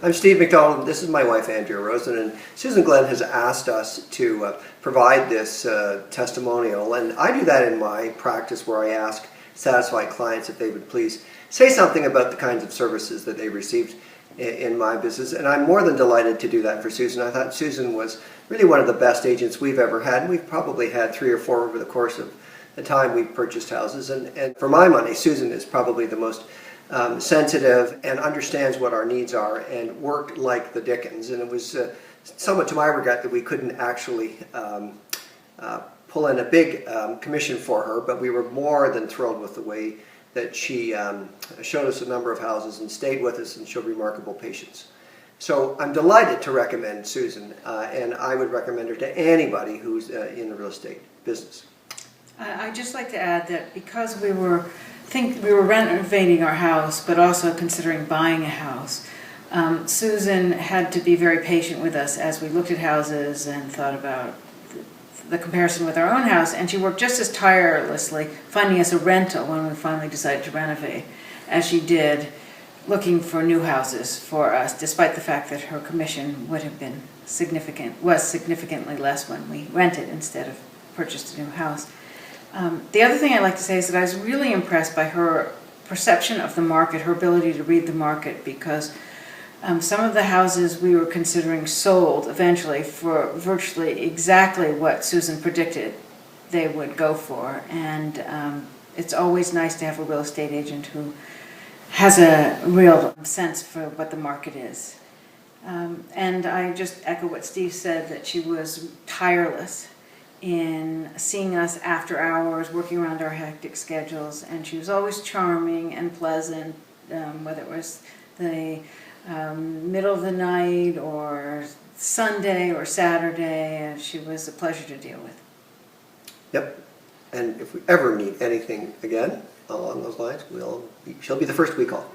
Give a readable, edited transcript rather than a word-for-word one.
I'm Steve MacDonald. This is my wife, Andrea Rosen, and Susan Glenn has asked us to provide this testimonial, and I do that in my practice where I ask satisfied clients if they would please say something about the kinds of services that they received in my business, and I'm more than delighted to do that for Susan. I thought Susan was really one of the best agents we've ever had, and we've probably had 3 or 4 over the course of the time we've purchased houses, and for my money, Susan is probably the most sensitive and understands what our needs are and worked like the Dickens. And it was somewhat to my regret that we couldn't actually pull in a big commission for her, but we were more than thrilled with the way that she showed us a number of houses and stayed with us and showed remarkable patience. So I'm delighted to recommend Susan, and I would recommend her to anybody who's in the real estate business. I'd just like to add that because we were renovating our house, but also considering buying a house, Susan had to be very patient with us as we looked at houses and thought about the comparison with our own house, and she worked just as tirelessly finding us a rental when we finally decided to renovate as she did looking for new houses for us, despite the fact that her commission would have been significantly less when we rented instead of purchased a new house. The other thing I'd like to say is that I was really impressed by her perception of the market, her ability to read the market, because some of the houses we were considering sold eventually for virtually exactly what Susan predicted they would go for. And it's always nice to have a real estate agent who has a real sense for what the market is. And I just echo what Steve said, that she was tireless in seeing us after hours, working around our hectic schedules, and she was always charming and pleasant, whether it was the middle of the night or Sunday or Saturday. She was a pleasure to deal with. Yep, and if we ever need anything again along those lines, she'll be the first we call.